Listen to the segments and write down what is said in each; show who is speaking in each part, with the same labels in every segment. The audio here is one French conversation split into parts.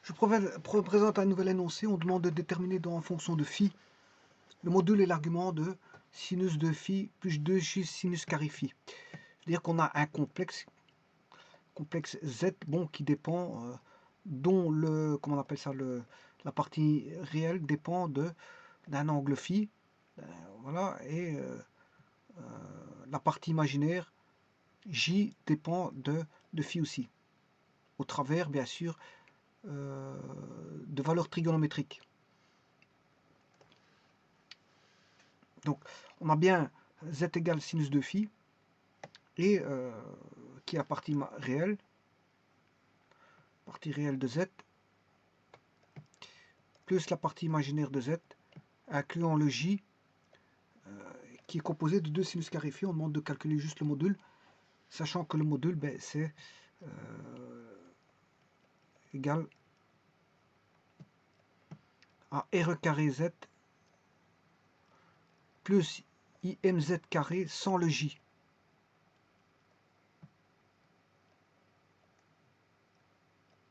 Speaker 1: Je présente un nouvel énoncé. On demande de déterminer en fonction de phi le module et l'argument de sinus de phi plus 2 sinus carré phi. C'est-à-dire qu'on a un complexe Z bon, qui dépend, dont le, comment on appelle ça, la partie réelle dépend d'un angle phi. Voilà, et la partie imaginaire J dépend de phi aussi, au travers bien sûr de valeurs trigonométriques. Donc on a bien z égale sinus de phi, et qui est la partie réelle de z, plus la partie imaginaire de z, incluant le j, qui est composé de 2 sinus carré phi. On demande de calculer juste le module, sachant que le module, ben, c'est égal à r carré z plus imz carré sans le j.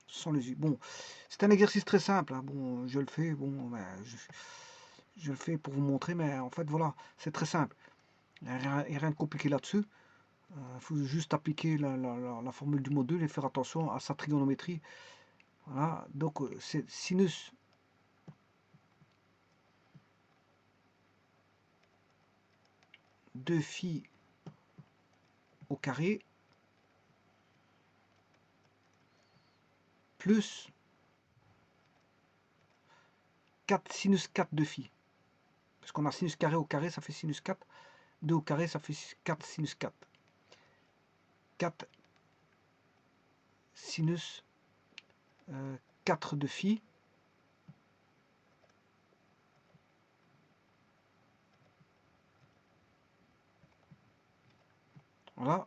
Speaker 1: Sans le j. Bon, c'est un exercice très simple, hein. Bon, je le fais, bon, ben, je le fais pour vous montrer, mais en fait, voilà, c'est très simple. Il n'y a rien de compliqué là-dessus. Il faut juste appliquer la formule du module et faire attention à sa trigonométrie. Voilà, donc c'est sinus de phi au carré plus 4 sinus 4 de phi. Parce qu'on a sinus carré au carré, ça fait sinus 4. 2 au carré, ça fait 4 sinus 4. 4 sinus 4 de phi. Voilà,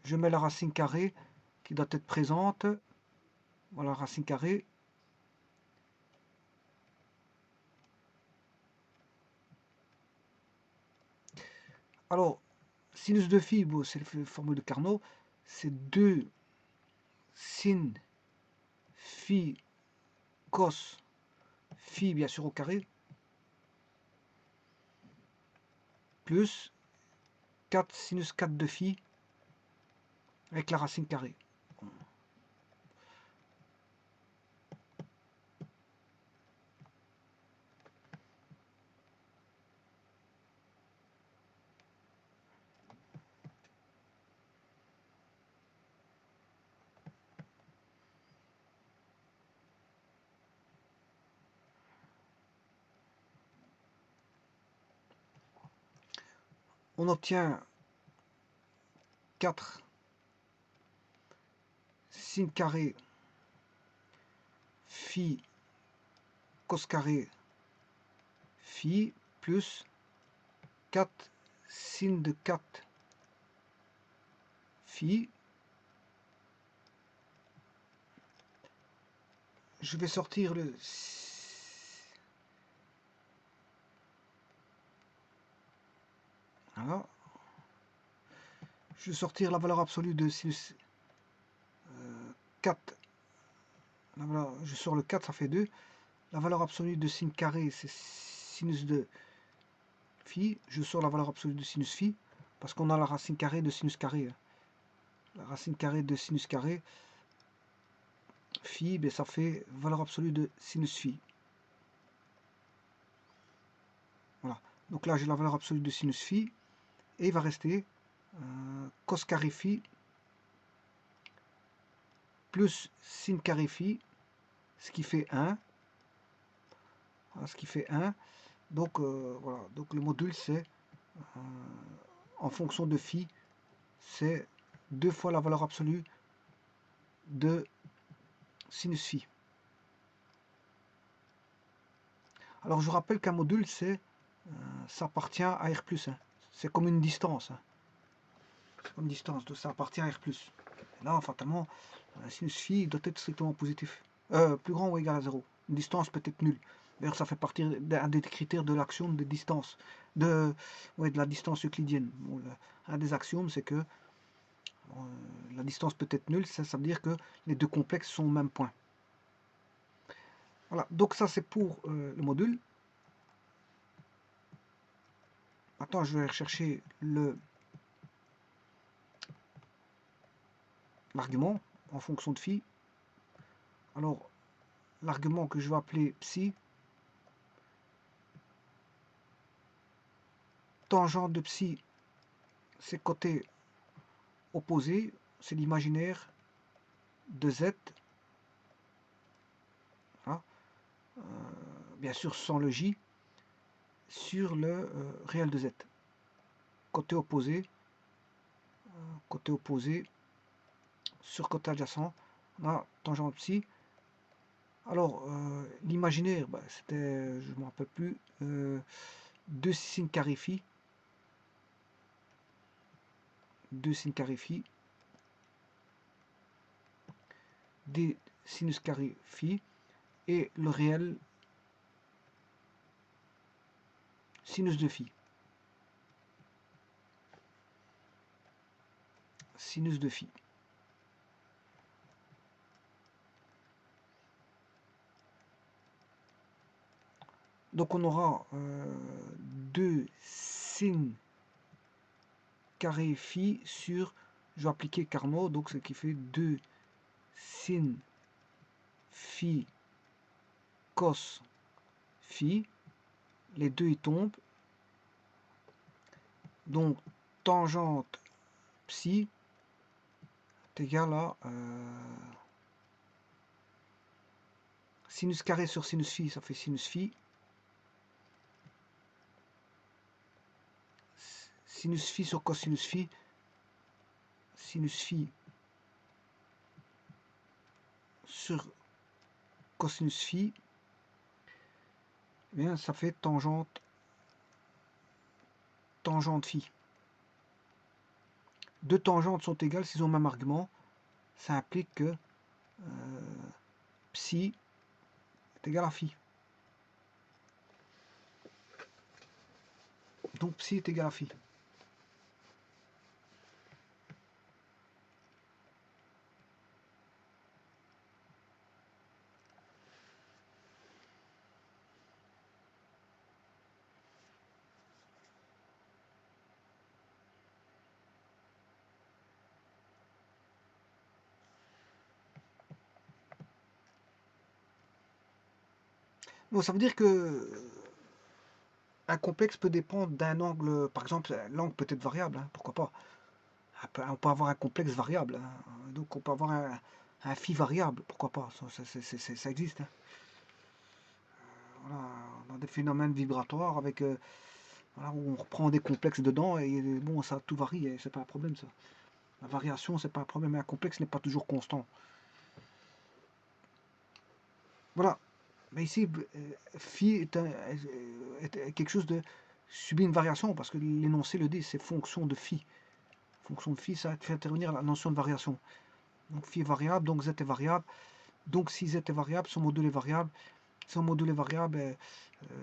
Speaker 1: je mets la racine carrée qui doit être présente. Voilà, racine carrée. Alors, sinus de phi, bon, c'est la formule de Carnot, c'est 2 sin phi cos phi, bien sûr, au carré, plus 4 sinus 4 de phi avec la racine carrée. On obtient 4 sin carré phi cos carré phi plus 4 sin de 4 phi. Je vais sortir le... Voilà. Je vais sortir la valeur absolue de sinus 4. Voilà, je sors le 4, ça fait 2. La valeur absolue de sin carré, c'est sinus de phi. Je sors la valeur absolue de sinus phi, parce qu'on a la racine carrée de sinus carré. La racine carrée de sinus carré, phi, ben ça fait valeur absolue de sinus phi. Voilà. Donc là, j'ai la valeur absolue de sinus phi, et il va rester cos carré phi plus sin carré phi, ce qui fait 1. Voilà, ce qui fait 1. Donc, voilà. Donc le module, c'est en fonction de phi, c'est 2 fois la valeur absolue de sinus phi. Alors je vous rappelle qu'un module, ça appartient à R+. Hein. C'est comme une distance. Hein. C'est comme une distance, donc ça appartient à R+. Et là, fatalement, sinus phi doit être strictement positif. Plus grand ou égal à 0. Une distance peut être nulle. D'ailleurs, ça fait partie d'un des critères de l'axiome de distance, de la distance euclidienne. Bon, un des axiomes, c'est que la distance peut être nulle, ça veut dire que les deux complexes sont au même point. Voilà, donc ça c'est pour le module. Maintenant je vais rechercher l'argument en fonction de phi. Alors l'argument que je vais appeler psi, tangente de psi, c'est côté opposé, c'est l'imaginaire de z, hein, bien sûr sans le j, sur le réel de z. Côté opposé, sur côté adjacent, on a tangente psi. Alors, l'imaginaire, bah, c'était, je ne me rappelle plus, 2 sin carré phi, 2 sin carré phi, d sinus carré phi, et le réel sinus de phi. Sinus de phi. Donc on aura 2 sin carré phi sur, je vais appliquer Carnot, donc ce qui fait 2 sin phi cos phi. Les deux ils tombent. Donc tangente psi est égal à sinus carré sur sinus phi, ça fait sinus phi. Sinus phi sur cosinus phi. Sinus phi sur cosinus phi. Eh bien, ça fait tangente phi. Deux tangentes sont égales s'ils ont le même argument. Ça implique que psi est égal à phi. Donc psi est égal à phi. Bon, ça veut dire que un complexe peut dépendre d'un angle, par exemple, l'angle peut être variable, hein, pourquoi pas. On peut avoir un complexe variable, hein, donc on peut avoir un phi variable, pourquoi pas, ça existe. Hein. Voilà, on a des phénomènes vibratoires avec, voilà, où on reprend des complexes dedans et bon, ça tout varie, et c'est pas un problème ça. La variation, c'est pas un problème, mais un complexe n'est pas toujours constant. Voilà. Mais ici, phi est quelque chose de subit une variation parce que l'énoncé le dit, c'est fonction de phi. Fonction de phi, ça fait intervenir la notion de variation. Donc phi est variable, donc z est variable. Donc si z est variable, son module est variable. Si son module est variable,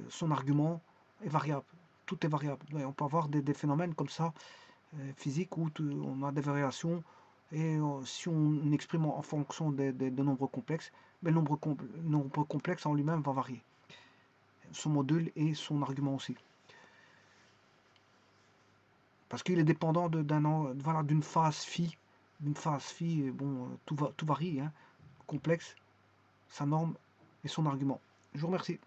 Speaker 1: son argument est variable. Tout est variable. On peut avoir des phénomènes comme ça, physiques, où on a des variations. Et si on exprime en fonction de nombres complexes, mais le nombre complexe en lui-même va varier. Son module et son argument aussi. Parce qu'il est dépendant d'une phase phi. Bon, tout varie, hein, complexe, sa norme et son argument. Je vous remercie.